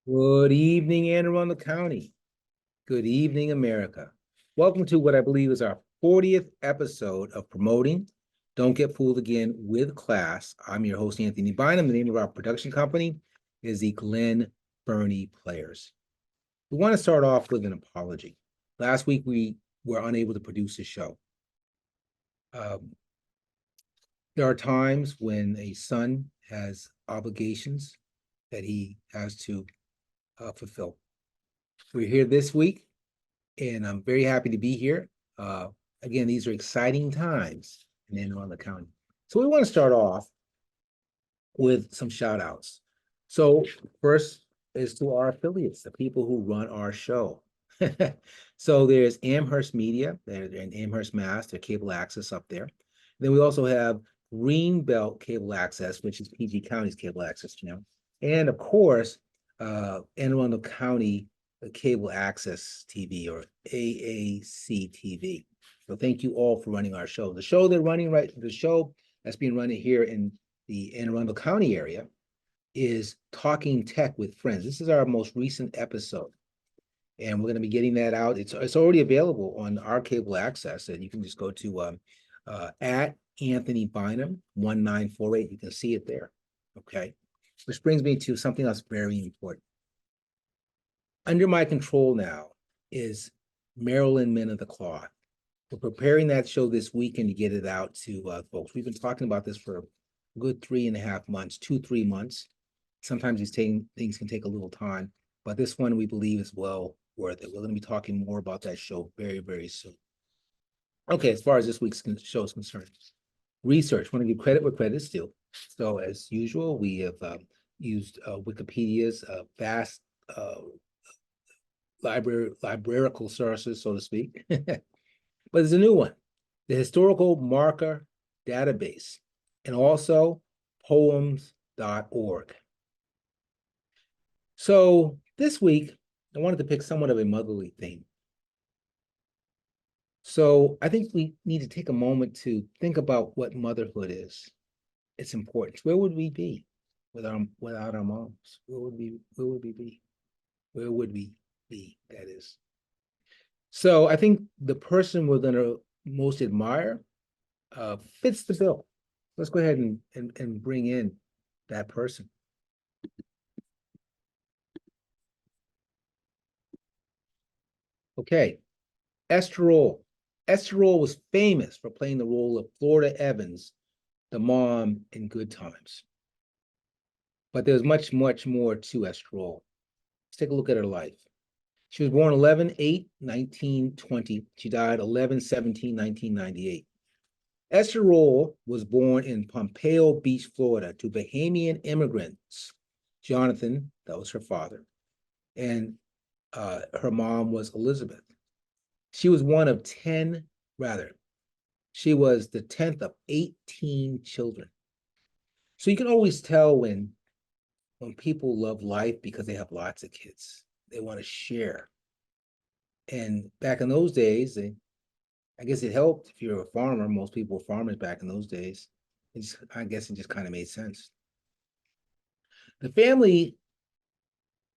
Good evening, Anne Arundel County. Good evening, America. Welcome to what I believe is our 40th episode of Promoting Don't Get Fooled Again with Class. I'm your host, Anthony Bynum. The name of our production company is the Glen Burnie Players. We want to start off with an apology. Last week, we were unable to produce a show. There are times when a son has obligations that he has to fulfill. We're here this week, and I'm very happy to be here. Again, these are exciting times in Anne Arundel County. So we want to start off with some shout outs. So first is to our affiliates, the people who run our show. So there's Amherst Media, they're in Amherst, Mass, they're cable access up there. Then we also have Greenbelt Cable Access, which is PG County's cable access channel. And of course, Anne Arundel County Cable Access TV, or AAC TV. So thank you all for running our show. The show that's being run here in the Anne Arundel County area is Talking Tech with Friends. This is our most recent episode, and we're going to be getting that out. It's already available on our cable access, and you can just go to at Anthony Bynum 1948. You can see it there. Okay, which brings me to something else very important. Under my control now is Maryland Men of the Cloth. We're preparing that show this weekend to get it out to folks. We've been talking about this for a good 3.5 months, 2-3 months. Sometimes these things can take a little time, but this one we believe is well worth it. We're going to be talking more about that show very, very soon. Okay, as far as this week's show is concerned, research. I want to give credit where credit is due. So as usual, we have used Wikipedia's vast librarical sources, so to speak. But there's a new one, the Historical Marker Database, and also poems.org. So this week, I wanted to pick somewhat of a motherly theme. So I think we need to take a moment to think about what motherhood is. It's important. Where would we be without our moms? Where would we be? Where would we be, that is? So I think the person we're going to most admire fits the bill. Let's go ahead and bring in that person. Okay, Esther Rolle. Esther Rolle was famous for playing the role of Florida Evans, the mom in Good Times. But there's much, much more to Esther Rolle. Let's take a look at her life. She was born 11/8/1920. She died 11/17/1998. Esther Rolle was born in Pompano Beach, Florida, to Bahamian immigrants. Jonathan, that was her father, and her mom was Elizabeth. She was she was the 10th of 18 children. So you can always tell when people love life because they have lots of kids. They want to share. And back in those days, I guess it helped if you're a farmer. Most people were farmers back in those days. I guess it just kind of made sense. The family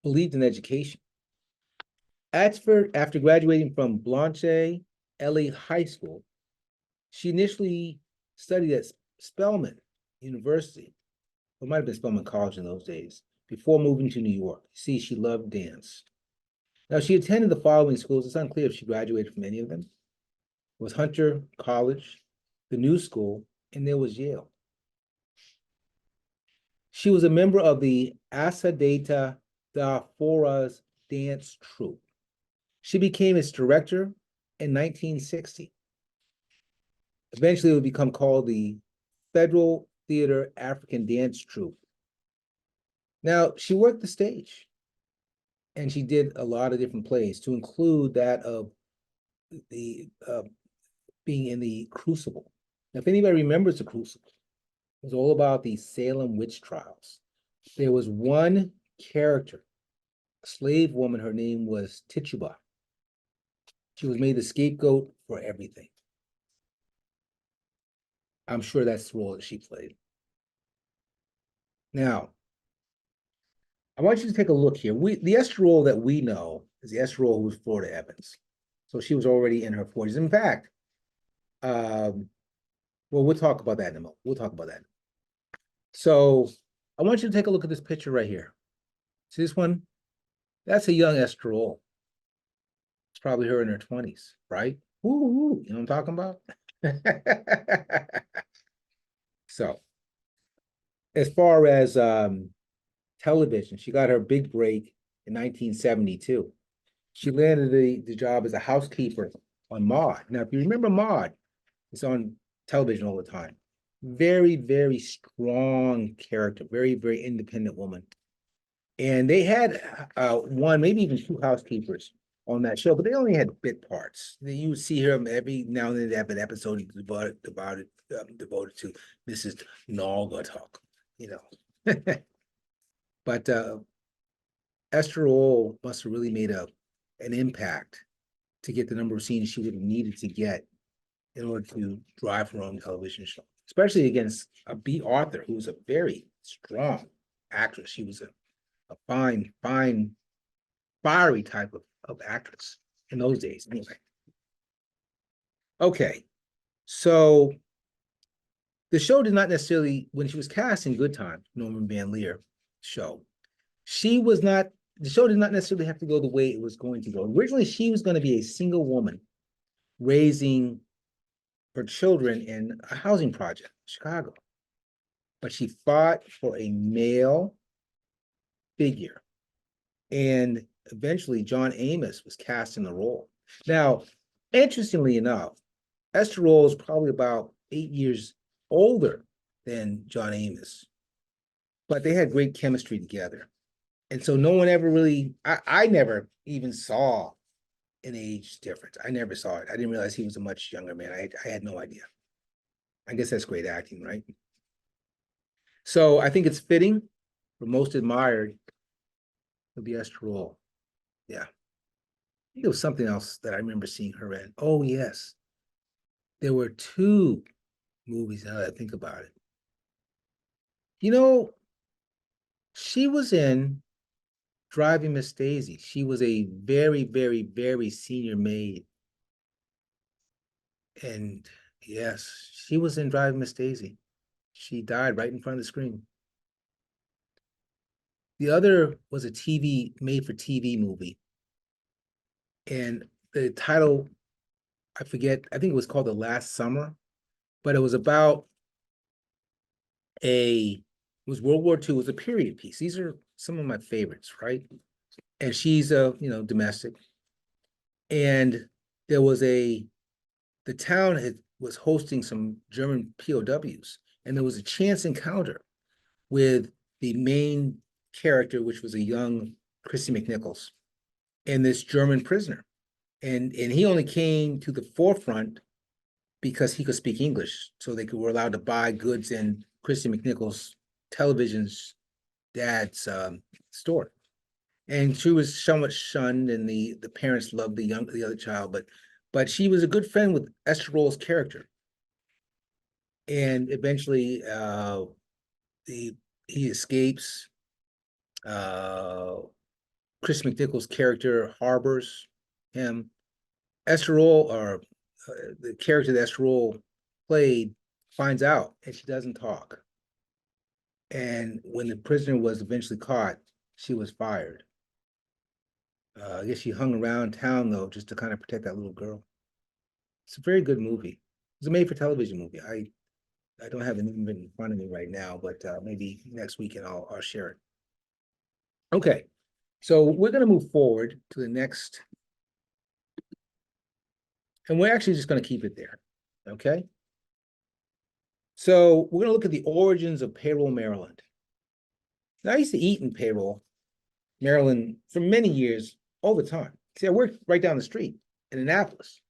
believed in education. After graduating from Blanche Ely High School, she initially studied at Spelman University. It might have been Spelman College in those days, before moving to New York. See, she loved dance. Now, she attended the following schools. It's unclear if she graduated from any of them. It was Hunter College, the New School, and there was Yale. She was a member of the Asadeta da Fora's dance troupe. She became its director in 1960. Eventually, it would become called the Federal Theater African Dance Troupe. Now, she worked the stage, and she did a lot of different plays, to include that of the being in the Crucible. Now, if anybody remembers the Crucible, it was all about the Salem witch trials. There was one character, a slave woman, her name was Tituba. She was made the scapegoat for everything. I'm sure that's the role that she played. Now, I want you to take a look here. The Esther Rolle that we know is the Esther Rolle who was Florida Evans. So she was already in her 40s. In fact, well, we'll talk about that in a moment. We'll talk about that. So I want you to take a look at this picture right here. See this one? That's a young Esther Rolle. It's probably her in her 20s, right? Woo, you know what I'm talking about? So, as far as television, she got her big break in 1972. She landed the job as a housekeeper on Maude. Now, if you remember Maude, it's on television all the time. Very, very strong character, very, very independent woman. And they had one, maybe even two housekeepers on that show, but they only had bit parts. You would see her every now and then. They have an episode devoted to Mrs. Naugatuck, you know. But Esther Rolle must have really made an impact to get the number of scenes she would have needed to get in order to drive her own television show, especially against a B. Arthur, who was a very strong actress. She was a fine, fiery type of actress in those days, anyway. Okay, so the show did not necessarily, when she was cast in Good Times, Norman Van Leer show, the show did not necessarily have to go the way it was going to go. Originally, she was going to be a single woman raising her children in a housing project in Chicago. But she fought for a male figure. And eventually, John Amos was cast in the role. Now, interestingly enough, Esther Rolle is probably about 8 years older than John Amos, but they had great chemistry together. And so no one ever really, I never even saw an age difference. I never saw it. I didn't realize he was a much younger man. I had no idea. I guess that's great acting, right? So I think it's fitting for Most Admired to be Esther Rolle. Yeah. I think it was something else that I remember seeing her in. Oh, yes. There were two movies now that I think about it. You know, she was in Driving Miss Daisy. She was a very, very, very senior maid. And yes, she was in Driving Miss Daisy. She died right in front of the screen. The other was a made-for-TV movie. And the title, I forget, I think it was called The Last Summer, but it was about it was World War II, it was a period piece. These are some of my favorites, right? And she's domestic. And there was the town was hosting some German POWs, and there was a chance encounter with the main character, which was a young Christy McNichols, and this German prisoner. And he only came to the forefront because he could speak English, so they were allowed to buy goods in Christy McNichols' television's dad's store. And she was somewhat shunned, and the parents loved the other child, but she was a good friend with Esther Rolle's character. And eventually, he escapes. Chris McNichols' character harbors him. Esther Rolle, or the character that Esther Rolle played, finds out, and she doesn't talk. And when the prisoner was eventually caught, she was fired. I guess she hung around town, though, just to kind of protect that little girl. It's a very good movie. It's a made-for-television movie. I don't have it even in front of me right now, but maybe next weekend I'll share it. Okay, so we're going to move forward to the next, and we're actually just going to keep it there, okay? So we're going to look at the origins of Payroll, Maryland. Now, I used to eat in Payroll, Maryland, for many years, all the time. See, I worked right down the street in Annapolis.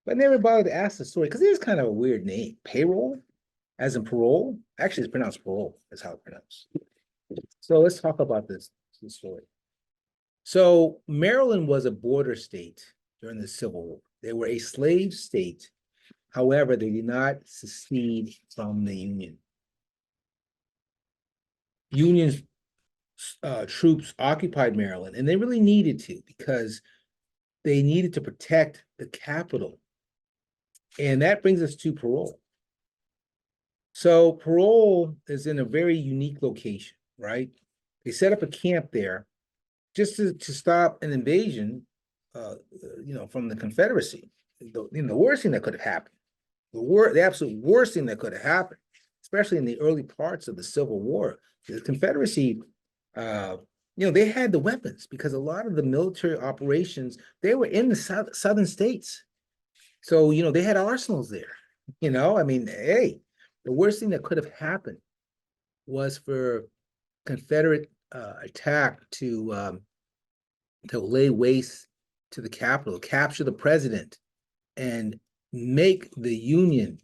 But I never bothered to ask the story, because it is kind of a weird name. Payroll, as in parole. Actually, it's pronounced parole, is how it's pronounced. So let's talk about this story. So Maryland was a border state during the Civil War. They were a slave state. However, they did not secede from the Union. Unions troops occupied Maryland, and they really needed to because they needed to protect the capital. And that brings us to parole. So parole is in a very unique location, right? They set up a camp there just to stop an invasion, from the Confederacy. The worst thing that could have happened, the absolute worst thing that could have happened, especially in the early parts of the Civil War, the Confederacy, they had the weapons because a lot of the military operations, they were in the southern states. So, they had arsenals there. I mean, hey, the worst thing that could have happened was for Confederate attack to lay waste to the Capitol, capture the president, and make the Union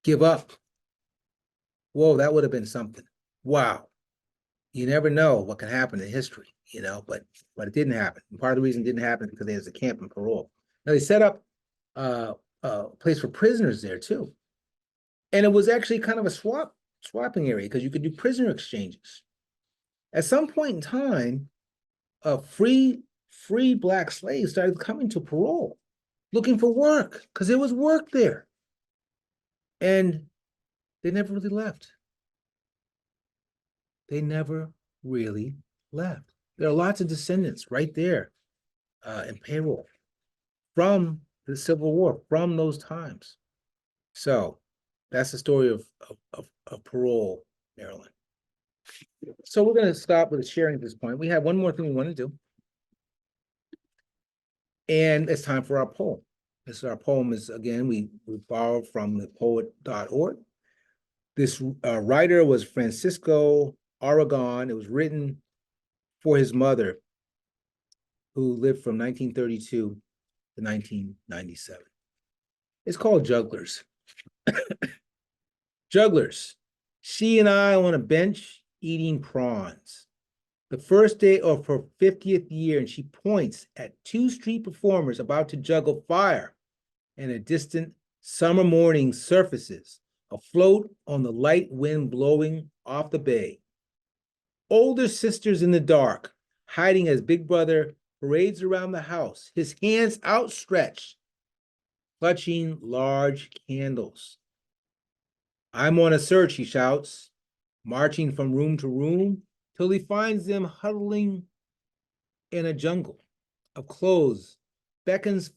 give up. Whoa, that would have been something. Wow. You never know what can happen in history, but it didn't happen. And part of the reason it didn't happen is because there's a camp and parole. Now they set up a place for prisoners there too. And it was actually kind of a swapping area because you could do prisoner exchanges. At some point in time, free Black slaves started coming to parole, looking for work because there was work there. And they never really left. They never really left. There are lots of descendants right there in payroll from the Civil War, from those times. So that's the story of parole, Maryland. So we're going to stop with the sharing at this point. We have one more thing we want to do. And it's time for our poem. Our poem is, again, we borrowed from the poet.org. This writer was Francisco Aragon. It was written for his mother, who lived from 1932 to 1997. It's called Jugglers. Jugglers. She and I on a bench eating prawns. The first day of her 50th year, and she points at two street performers about to juggle fire, and a distant summer morning surfaces afloat on the light wind blowing off the bay. Older sisters in the dark, hiding as Big Brother parades around the house, his hands outstretched, clutching large candles. I'm on a search, he shouts, marching from room to room till he finds them huddling in a jungle of clothes, beckons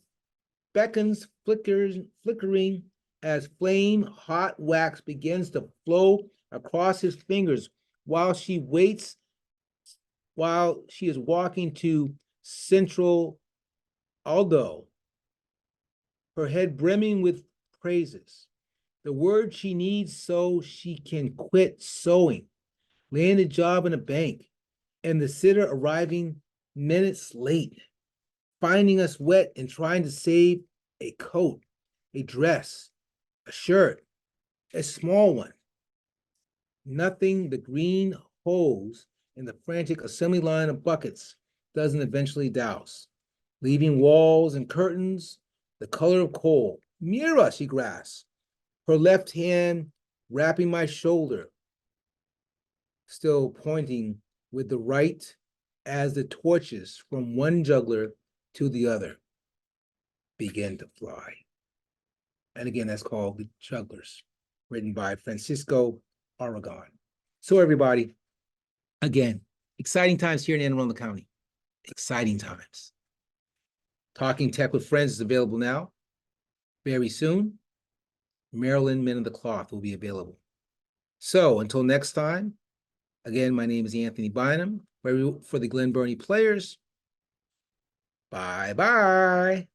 flickering as flame hot wax begins to flow across his fingers while she is walking to Central Aldo, her head brimming with praises. The word she needs so she can quit sewing, land a job in a bank, and the sitter arriving minutes late, finding us wet and trying to save a coat, a dress, a shirt, a small one. Nothing the green hose in the frantic assembly line of buckets doesn't eventually douse, leaving walls and curtains the color of coal. Mira, she grasps, her left hand wrapping my shoulder, still pointing with the right as the torches from one juggler to the other begin to fly. And again, that's called The Jugglers, written by Francisco Aragon. So everybody, again, exciting times here in Anne Arundel County. Exciting times. Talking Tech with Friends is available now. Very soon, Maryland Men of the Cloth will be available. So until next time, again, my name is Anthony Bynum for the Glen Burnie Players. Bye-bye.